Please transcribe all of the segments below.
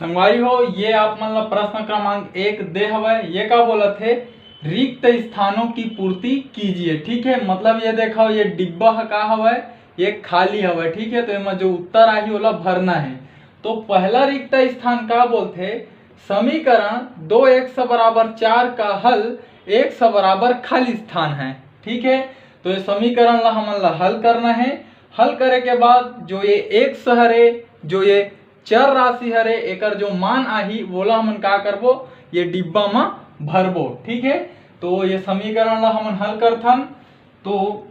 संगवारी हो ये आप मतलब प्रश्न क्रमांक 1 दे हवे। ये का बोला थे, रिक्त स्थानों की पूर्ति कीजिए। ठीक है, मतलब ये देखो ये डिब्बा का हवे, ये खाली हवे। ठीक है, तो इनमें जो उत्तर आई वाला भरना है। तो पहला रिक्त स्थान का बोलते, समीकरण 2x बराबर 4 का हल x बराबर खाली स्थान है। ठीक है, तो ये समीकरण ला हमन ला हल करना है। हल करे के बाद जो ये x हरे, जो ये चर राशि हरे, एकर जो मान आही बोला हमन का करबो, ये डिब्बा में भरबो। ठीक है, तो ये समीकरण ला हमन हल करथन। तो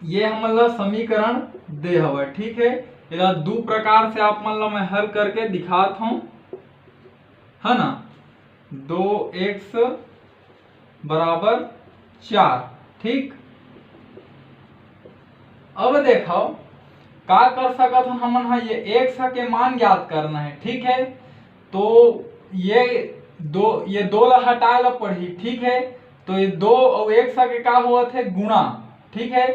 ये हमन ला समीकरण दे हवे। ठीक है, इला दो प्रकार से आप मन ला मैं हल करके दिखात हूं, है ना। 2x बराबर 4। ठीक, अब देखो का कर सकत हन हमन हा, ये x के मान ज्ञात करना है। ठीक है, तो ये दो ला हटाए ला पड़ी। ठीक है, तो ये 2 और x के का हुआ थे गुणा। ठीक है,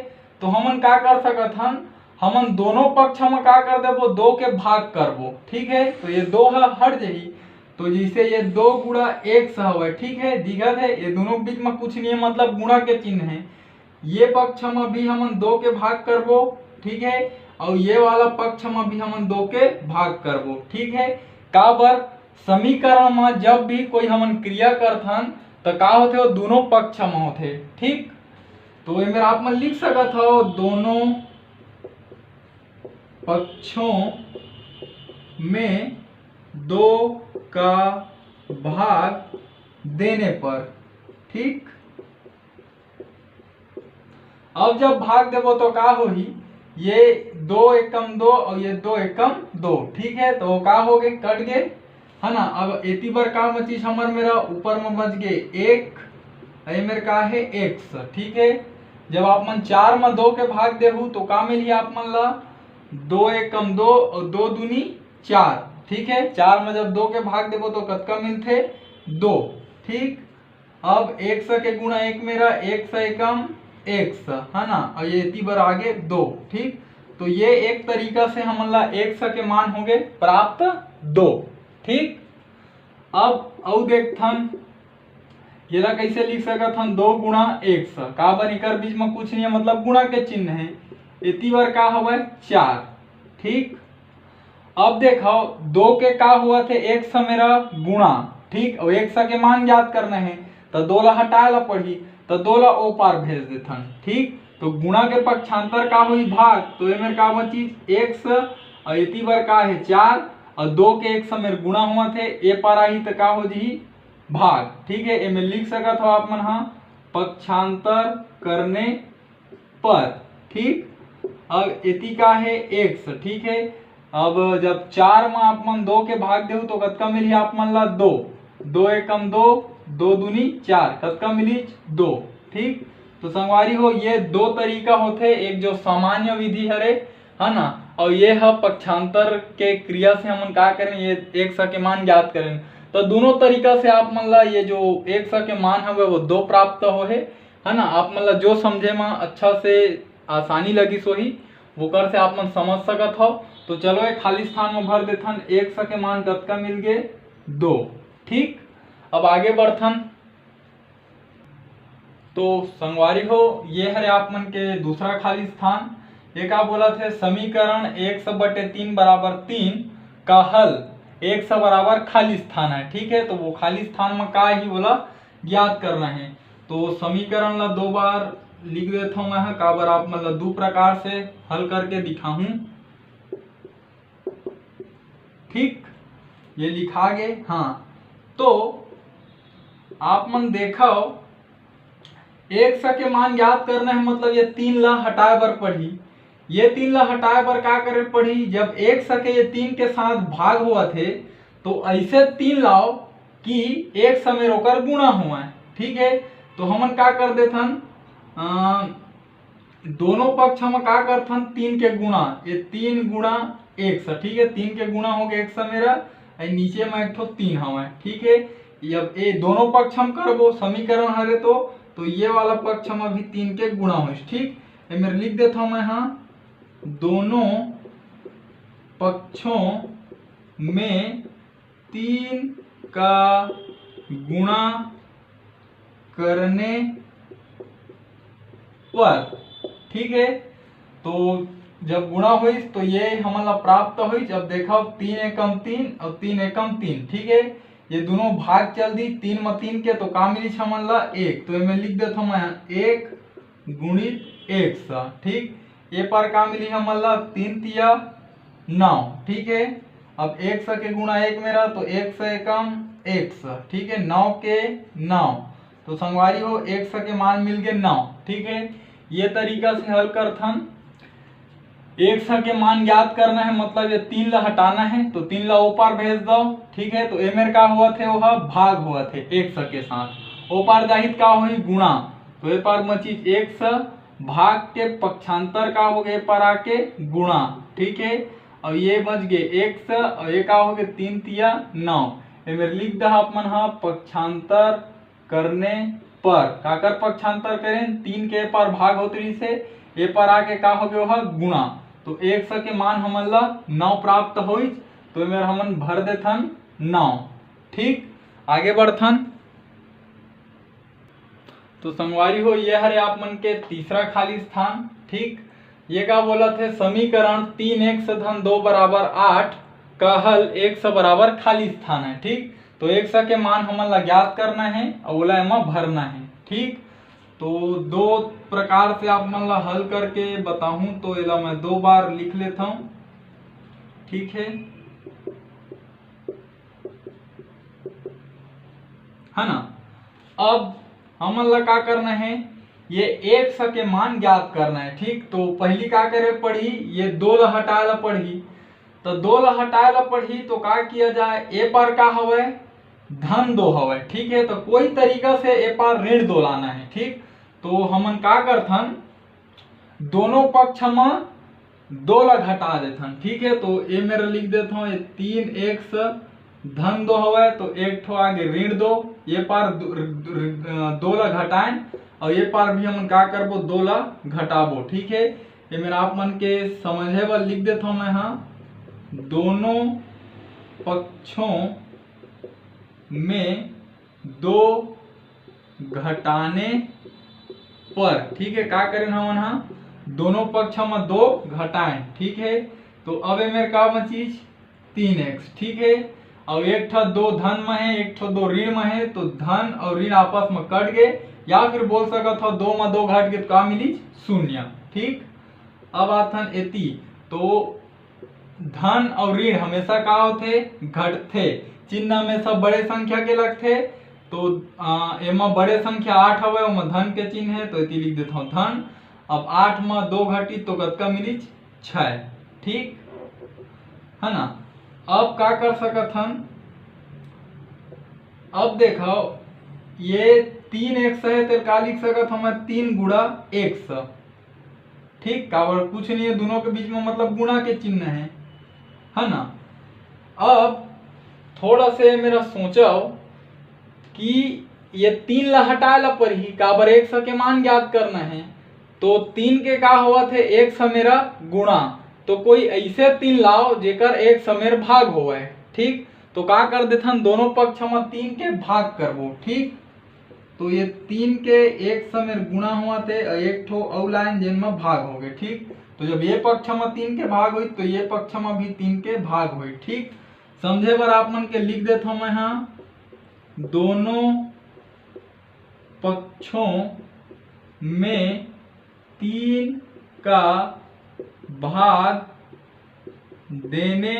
तो हमन का कर सकत हन, हमन दोनों पक्ष में का कर देबो, 2 के भाग करबो। ठीक है, तो ये 2 हट जाही, तो जैसे ये 2 गुणा x हवे। ठीक है, दिखत है ये दोनों बीच में कुछ नहीं है, मतलब गुणा के चिन्ह है। ये पक्ष में भी हमन 2 के भाग करबो। ठीक है, और ये वाला पक्ष में भी हमन 2 के भाग करबो। ठीक है, का बर समीकरण में जब भी कोई हमन क्रिया करथन तो का होथे, वो दोनों पक्ष में होथे। ठीक, तो ये मेरा आप मन लिख सकत हो, दोनों पक्षों में 2 का भाग देने पर। ठीक, अब जब भाग देबो तो का होही, ये 2 एकम 2 और ये 2 एकम 2। ठीक है, तो का हो गए, कट गए, है ना। अब एती बार का बची हमर, मेरा ऊपर में बच गए 1, ये मेरे का है x। ठीक है, जब आप मन 4 में 2 के भाग देहू तो का मिली आप मन ला, 2 एकम 2 और 2 दूनी 4। ठीक है, 4 में जब 2 के भाग देबो तो कतका मिलथे, 2। ठीक, अब x के गुणा 1 मेरा, x एकम x, है ना, और ये इतनी बार आगे 2। ठीक, तो ये एक तरीका से हमन ला x के मान हो गए प्राप्त 2। ठीक, अब और देखथन ये ला कैसे लिख सकत हन, 2 गुणा x, का बर इकर बीच में कुछ नहीं है, मतलब गुणा के चिन्ह है। इतनी बार का हवे 4। ठीक, अब देखो 2 के का हुआ थे, x मेरा गुणा। ठीक, और x के मान ज्ञात करना है तो 2 ला हटाए ला पड़ी, तो 2 ला ओ पार भेज देथन। ठीक, तो गुणा के पक्षांतर का हुई भाग, तो ये मेरे का बची x, और इतनी बार का है 4, और 2 के x मेरे गुणा हुआ थे, ए पार आई तो का हो जी भाग। ठीक है, ये लिख सकत हो आप मन हा, पक्षांतर करने पर। ठीक, अब इति का है x। ठीक है, अब जब 4 में आप मन 2 के भाग देहु तो कतका मिली आप मन ला, 2। 2 एकम 2, 2 दूनी 4, कतका मिली 2। ठीक, तो संगवारी हो ये 2 तरीका होथे, एक जो सामान्य विधि हरे, है ना, और ये है पक्षांतर के क्रिया से हमन का करें, ये x के मान ज्ञात करें। तो दोनों तरीका से आप मन ला ये जो x के मान हवे वो 2 प्राप्त होहे, है ना। आप मन ला जो समझे में अच्छा से आसानी लगी सोही वो कर से आप मन समझ सकत हो। तो चलो एक खाली स्थान में भर देथन, x के मान कतका मिल गए, 2। ठीक, अब आगे बढ़थन। तो संगवारी हो ये हरे आप मन के दूसरा खाली स्थान। ये का बोला थे, समीकरण 1/3 बराबर 3 का हल x बराबर खाली स्थान है। ठीक है, तो वो खाली स्थान में का ही बोला ज्ञात करना है। तो समीकरण ला 2 बार लिख देता हूं मैं, का बार आप मतलब 2 प्रकार से हल करके दिखाऊं। ठीक, ये लिखा गए। हाँ, तो आप मन देखो x के मान ज्ञात करना है, मतलब ये 3 ला हटाए बर पड़ी। ये 3 ला हटाए बर का करे पड़ी, जब x के ये 3 के साथ भाग हुआ थे तो ऐसे 3 लाओ कि x में रोकर गुणा हुआ है। ठीक है, तो हमन का कर देथन, दोनों पक्ष हम का करथन, 3 के गुणा, ये 3 गुणा x। ठीक है, 3 के गुणा हो गया x मेरा, नीचे में एक ठो 3 हवा। ठीक है, अब ये दोनों पक्ष हम करबो, समीकरण हरे तो ये वाला पक्ष में भी 3 के गुणा हो। ठीक, ये मेरे लिख देता हूं मैं, हाँ, दोनों पक्षों में 3 का गुणा करने पर, ठीक है। तो जब गुणा हुई तो ये हमारा प्राप्त हुई। अब देखो 3 एकम 3 और 3 एकम 3, ठीक है। ये दोनों भाग चल दी 3 में 3 के, तो का मिली हमारा 1। तो मैं लिख देता हूँ मैं 1 गुणित 100, ठीक। ये पर का मिली हमारा 3 तिया 9, ठीक है। अब 100 के गुणा 1 मेरा, तो 100 एकम 100, ठीक है। 9 के 9, तो संगवारी हो 100 के मान मिल गए 9, ठीक है। ये तरीका से हल करथन। 100 के मान याद करना है, मतलब ये 3 ला हटाना है, तो 3 ला ऊपर भेज दो, ठीक है। तो ए मेरे का हुआ थे, वह भाग हुआ थे 100 के साथ। ऊपर जाहिद का हुई गुणा, तो ए पर मचीज 100 भाग के पक्षांतर का हो गए पर आके गुणा, ठीक है। और ये बच गए 100 और ये का हो गए 3 तिया 9। ये मेरे लिख दहा अपन हाँ पक्षांतर करने पर, काकर पक्षांतर करें 3 के पर भाग होतरी से ए पर आके का हो गया गुणा। तो 100 के मान हमारा 9 प्राप्त हुई। तो मेरे हमन भर देथन 9, ठीक। आगे बढ़थन। तो संगवारी हो ये हरे आप मन के तीसरा खाली स्थान, ठीक। ये का बोला थे समीकरण 3x धन 2 बराबर 8 का हल 100 बराबर खाली स्थान है, ठीक। तो 100 के मान हमारा ज्ञात करना है और बोला एमा भरना है, ठीक। तो दो प्रकार से आप मन ला हल करके बताऊं, तो इला मैं 2 बार लिख लेता हूं, ठीक है ना। अब हमन ला का करना है, ये 100 के मान ज्ञात करना है, ठीक। तो पहली का करे पड़ी, ये 2 ला हटाए ला पड़ी। तो 2 ला हटाए ला पड़ी तो का किया जाए, ए पर का हवे धन 2 हवे, ठीक है। तो कोई तरीका से ए पर ऋण 2 लाना है, ठीक। तो हमन का करथन, दोनों पक्ष में 2 ला घटा देथन, ठीक है। तो ए मेरा लिख देता हूँ 3x धन 2 हवे, तो एक ठो आगे ऋण 2, ये पार 2 ला घटाएं और ये पार भी हम का करबो 2 ला घटाबो, ठीक है। ये मेरा आप मन के समझे बर लिख देता हूँ मैं हाँ, दोनों पक्षों में 2 घटाने पर, ठीक है। का करें हम हाँ, दोनों पक्ष में 2 घटाएं, ठीक है। तो अब ये मेरे का चीज 3x, ठीक है। और एक ठो 2 धन में है, एक ठो 2 ऋण में है, तो धन और ऋण आपस में कट गए, या फिर बोल सकत हो 2 में 2 घट गए तो का मिली 0, ठीक। अब आथन एती, तो धन और ऋण हमेशा का होते घटते, चिन्ह हमेशा बड़े संख्या के लगते। तो एमा बड़े संख्या 8 हवे, ओमा धन के चिन्ह है, तो इति लिख देता हूँ धन। अब 8 में 2 घटी तो कतका मिली 6, ठीक है ना। अब का कर सकत हन, अब देखो ये 3x है, तो का लिख सकत हम 3 गुणा 100, ठीक। काबर कुछ नहीं है, दोनों के बीच में मतलब गुणा के चिन्ह है ना। अब थोड़ा से मेरा सोचो कि ये 3 ला हटा ला पर ही, काबर 100 के मान ज्ञात करना है। तो 3 के का हुआ थे 100 मेरा गुणा, तो कोई ऐसे 3 लाओ जेकर 100 मेर भाग होवे, ठीक। तो का कर देथन, दोनों पक्ष में 3 के भाग करबो, ठीक। तो ये 3 के 100 मेर गुणा हुआ थे, एक ठो और लाइन जिनमें भाग हो गए, ठीक। तो जब ये पक्ष में 3 के भाग हुई, तो ये पक्ष में भी 3 के भाग हुई, ठीक। समझे बर आप मन के लिख देता हूं मैं हाँ, दोनों पक्षों में 3 का भाग देने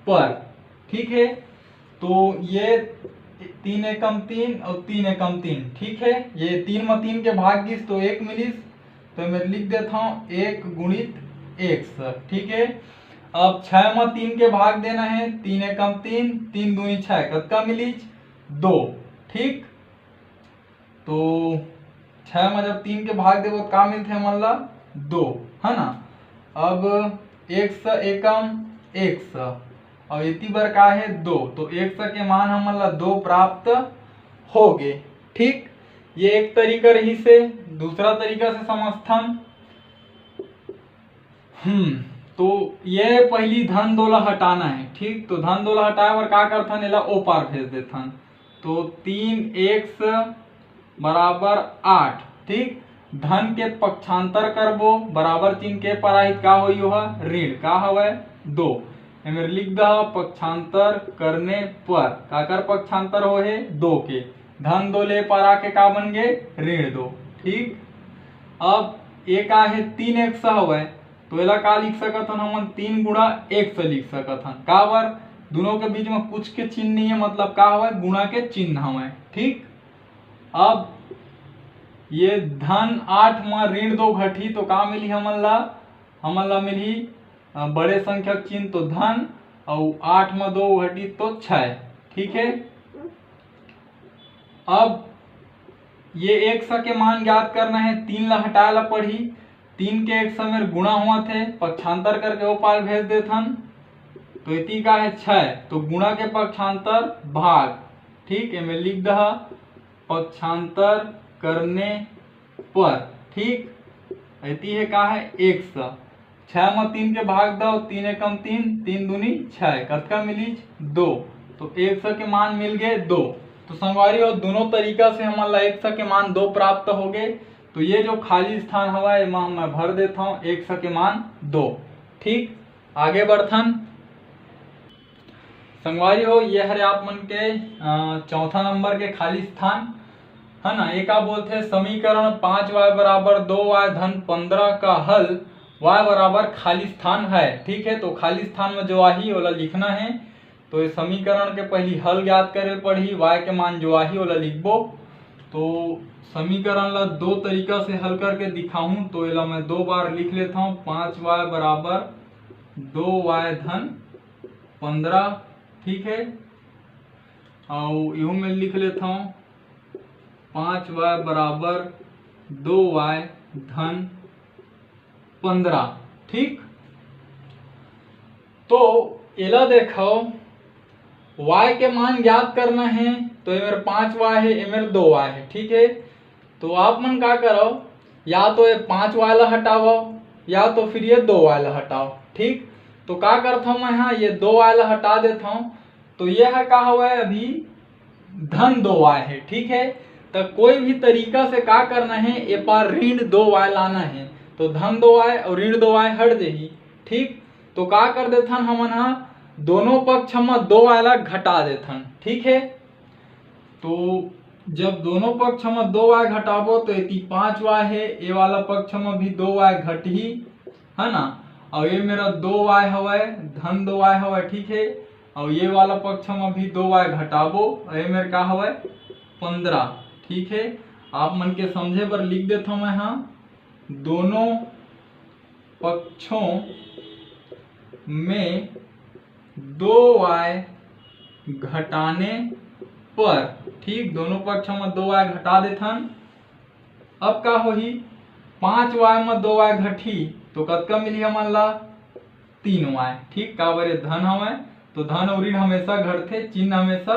पर, ठीक है। तो ये 3 एकम 3 और 3 एकम 3, ठीक है। ये 3 में 3 के भाग गिस तो 1 मिलिस, तो मैं लिख देता हूँ 1 गुणित 100, ठीक है। अब 6 में 3 के भाग देना है, 3 एकम 3, 3 दूनी 6, कतका मिलिच 2, ठीक। तो 6 में जब 3 के भाग देवो का मिलते हमारा 2, है ना। अब 100 एकम 100 और इति बार का है 2, तो 100 के मान हमारा 2 प्राप्त हो गए, ठीक। ये एक तरीका रही से। दूसरा तरीका से समझथन, तो ये पहली धन दो ला हटाना है, ठीक। तो धन दो ला हटाए और का करथन, एला ओ पार भेज देथन। तो 3x बराबर 8, ठीक। धन के पक्षांतर करबो, बराबर चिन्ह के पराहित का होई वह ऋण का हवय 2। एमें लिख दह पक्षांतर करने पर का कर पक्षांतर हो है 2 के, धन 2 ले पर आके का बन गए ऋण 2, ठीक। अब एक है 3x हवय, तो एला का लिख सकत हन हमन 3 गुणा x लिख सकत हन, का बर दोनों के बीच में कुछ के चिन्ह नहीं है, मतलब का हवय गुणा के चिन्ह हवय, ठीक। अब ये धन 8 में ऋण 2 घटी तो का मिली हमन ला मिली बड़े संख्यक चिन्ह, तो धन और 8 में 2 घटी तो 6, ठीक है। अब ये x के मान ज्ञात करना है, 3 ला हटाए ला पड़ी, 3 के x में गुणा हुआ थे, पक्षांतर करके वो पार भेज देथन, तो इति का है 6, तो गुणा के पक्षांतर भाग, ठीक। है मैं लिख दहा पक्षांतर करने पर, ठीक। इति है का है x, 6 में 3 के भाग दो, 3 एकम 3, 3 दूनी 6, कतका मिली 2, तो x के मान मिल गए 2। तो संगवारी हो दोनों तरीका से हमारा x के मान 2 प्राप्त हो गए। तो ये जो खाली स्थान हवा है मैं भर देता हूँ x के मान 2, ठीक। आगे बढ़थन संगवारी हो, ये हरे आप मन के चौथा नंबर के खाली स्थान है ना। एक बोलते समीकरण 5y बराबर 2y धन 15 का हल y बराबर खाली स्थान है, ठीक है। तो खाली स्थान में जो आही वाला लिखना है, तो इस समीकरण के पहली हल ज्ञात करे पड़ी, y के मान जो आही वाला लिखबो। तो समीकरण ला 2 तरीका से हल करके दिखाऊं, तो इला मैं 2 बार लिख लेता हूँ, 5y बराबर 2y धन 15, ठीक है। और यूं में लिख लेता हूँ 5y बराबर 2y धन 15, ठीक। तो इला देखो y के मान ज्ञात करना है, तो ये मेरे 5y है, ये मेरे 2y है, ठीक है। तो आप मन का करो, या तो ये 5y ला हटाओ या तो फिर ये 2y ला हटाओ, ठीक। तो का करता हूँ मैं यहाँ ये 2y ला हटा देता हूँ, तो यह है का हुआ है अभी धन 2y है, ठीक है। तो कोई भी तरीका से का करना है, ये पार ऋण 2y लाना है, तो धन 2y और ऋण 2y हट जाएगी, ठीक। तो का कर देथन हमन यहाँ दोनों पक्ष में 2y ला घटा देथन, ठीक है। तो जब दोनों पक्ष में 2y घटाबो तो इति 5y है, ये वाला पक्ष में भी 2y घटी है ना, और ये मेरा 2y हवय धन 2y हवय, ठीक है। और ये वाला पक्ष में भी 2y घटाबो, ये मेरे का हवय 15, ठीक है। आप मन के समझे पर लिख देता हूं मैं यहाँ दोनों पक्षों में 2y घटाने पर, ठीक। दोनों पक्षों में 2y घटा देथन। अब का होही 5y में 2y घटी तो कतका मिली हमन ला 3y, ठीक। का बरे धन हवय, तो धन और ऋण हमेशा घटते, चिन्ह हमेशा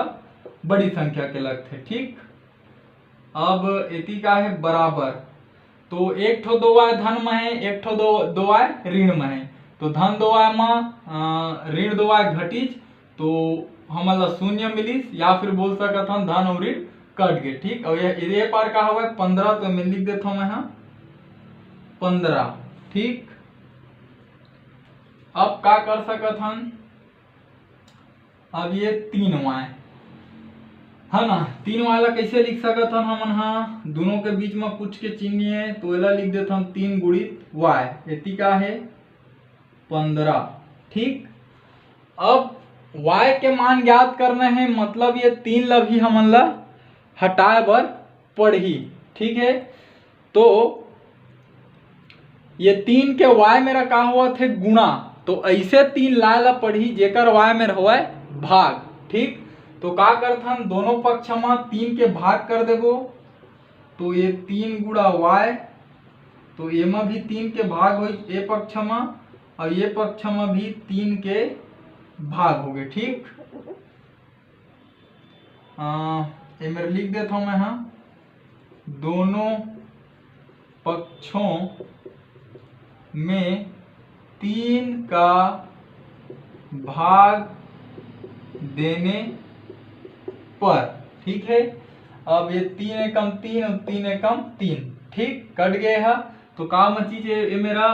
बड़ी संख्या के लगते, ठीक। अब इति का है बराबर, तो एक ठो 2y धन में है, एक ठो 2y ऋण में है, तो धन 2y में ऋण 2y घटीच तो हमन ला 0 मिलिस, या फिर बोल सकत हन धन और ऋण कट गए, ठीक। और ये पार का हवय 15, तो मैं लिख देता हूं मैं यहाँ 15, ठीक। अब का कर सकत हन, अब ये 3y है ना, 3y ला कैसे लिख सकत हन हमन, हाँ दोनों के बीच में कुछ के चिन्ह है, तो एला लिख देता हम 3 गुणित y, इति का है 15, ठीक। अब y के मान ज्ञात करना है, मतलब ये 3 ला भी हमन ला हटाए बर पड़ही, ठीक है। तो ये 3 के y मेरा का हुआ थे गुणा, तो ऐसे 3 लाए ला पड़ी जेकर y मेरा हुआ भाग, ठीक। तो का करथन दोनों पक्ष में 3 के भाग कर देबो, तो ये 3 गुणा y, तो ये में भी 3 के भाग हो ये पक्ष में, और ये पक्ष में भी 3 के भाग हो गए, ठीक। ये मेरे लिख देता हूं मैं यहाँ दोनों पक्षों में 3 का भाग देने पर, ठीक है। अब ये 3 एकम 3 और 3 एकम 3, ठीक, कट गए है। तो का चीज ये मेरा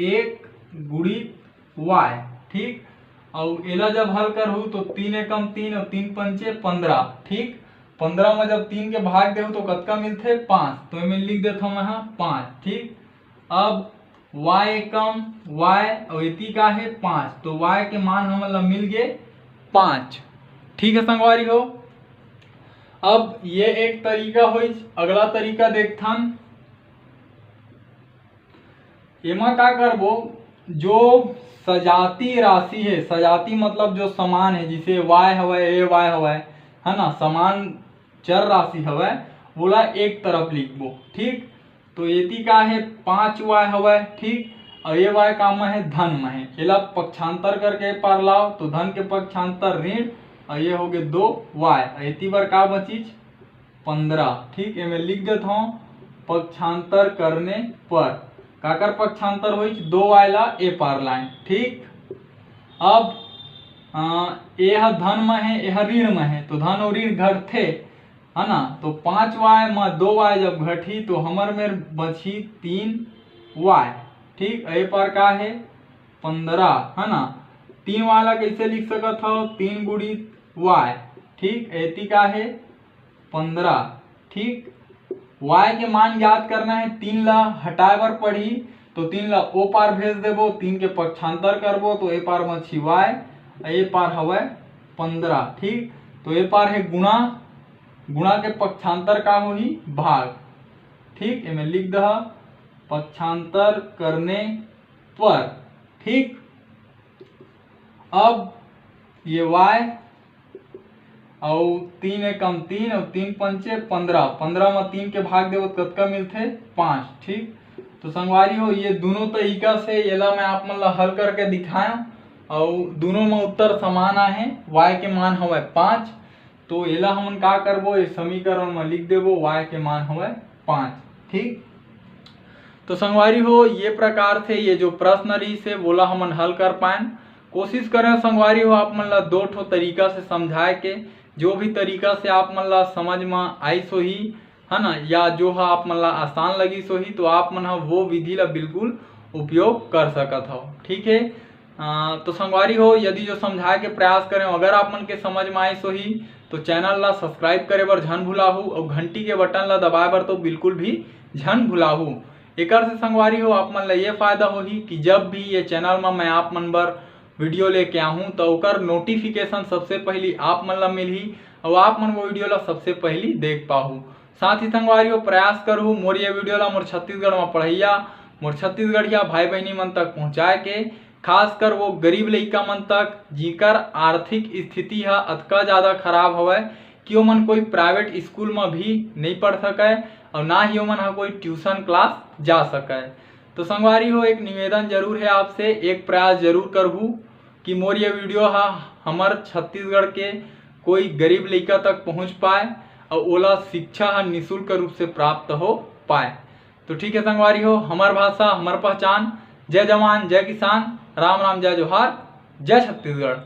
1 गुणित y, ठीक। और एला जब हल करूँ तो 3 एकम 3 और 3 पंचे 15, ठीक। 15 में जब 3 के भाग देहूँ तो कतका मिलते 5, तो मैं लिख देता हूँ यहाँ 5, ठीक। अब y एकम y और इति का है 5, तो y के मान हमारा मिल गए 5, ठीक है संगवारी हो। अब ये एक तरीका हो, अगला तरीका देखथन। एमा का करबो, जो सजाती राशि है, सजाती मतलब जो समान है, जिसे y हवय ए y हवय, है ना, समान चर राशि हवय, बोला एक तरफ लिखबो, ठीक। तो एती का है 5y हवय, ठीक। और ये y का में है धन में है, एला पक्षांतर करके पार लाओ तो धन के पक्षांतर ऋण, और ये हो गए 2y, एती बार का बचीज 15, ठीक। ये मैं लिख देता हूँ पक्षांतर करने पर काकर पक्षांतर हो 2y ला ए पार लाइन, ठीक। अब यह धन में है, यह ऋण में है, तो धन और ऋण घटते, है ना। तो 5y में 2y जब घटी तो हमर में बची 3y, ठीक। ए पार का है 15, है ना। 3 वाला कैसे लिख सकत हो, 3 गुणित y, ठीक। एती का है 15, ठीक। y के मान याद करना है, 3 ला हटाए बर पड़ी, तो 3 ला ओ पार भेज देबो, 3 के पक्षांतर करबो तो ए पार में 6y, ए पार हवय 15, ठीक। तो ए पार है गुणा, गुणा के पक्षांतर का होही भाग, ठीक। मैं लिख दहा पक्षांतर करने पर, ठीक। अब ये y और 3 एकम 3 और 3 पंचे 15, 15 में 3 के भाग देवो तो कतका मिलते 5, ठीक। तो संगवारी हो ये दोनों तरीका से येला मैं आप मन ला हल करके दिखाया, और दोनों में उत्तर समान आए, y के मान हवय 5, तो येला हमन का करबो, ये समीकरण में लिख देबो y के मान हवय 5, ठीक। तो संगवारी हो ये प्रकार से ये जो प्रश्न रही से बोला हमन हल कर पाए। कोशिश करें संगवारी हो आप मन ला 2 ठो तरीका से समझाए के, जो भी तरीका से आप मन ला समझ में आई सोही, है ना, या जो है आप मन ला आसान लगी सोही, तो आप मन वो विधि ला बिल्कुल उपयोग कर सकत हो, ठीक है। तो संगवारी हो यदि जो समझाए के प्रयास करें, अगर आप मन के समझ में आई सोही तो चैनल ला सब्सक्राइब करे बर झन भुलाहू, और घंटी के बटन ला दबाए बर तो बिल्कुल भी झन भुलाहू। एकर से संगवारी हो आप मन ला ये फायदा होही कि जब भी ये चैनल में मैं आप मन बर वीडियो लेके आहूँ तो ओकर नोटिफिकेशन सबसे पहली आप मन ला मिलही, और आप मन वो वीडियो ला सबसे पहली देख पाहू। साथ ही संगवारी हो प्रयास करूँ मोर ये वीडियो ला मोर छत्तीसगढ़ में पढ़ैया, मोर छत्तीसगढ़िया भाई बहनी मन तक पहुँचाए के, खासकर वो गरीब लइका मन तक जिकर आर्थिक स्थिति है अतका ज़्यादा खराब हवय कि ओमन कोई प्राइवेट स्कूल में भी नहीं पढ़ सके, और ना ही ओमन कोई ट्यूशन क्लास जा सके। तो संगवारी हो एक निवेदन जरूर है आपसे, एक प्रयास जरूर करहूँ कि मोर ये वीडियो हा हमार छत्तीसगढ़ के कोई गरीब लइका तक पहुँच पाए, और ओला शिक्षा निःशुल्क रूप से प्राप्त हो पाए। तो ठीक है संगवारी हो, हमार भाषा हमार पहचान। जय जवान जय किसान, राम राम जय जोहार, जय छत्तीसगढ़।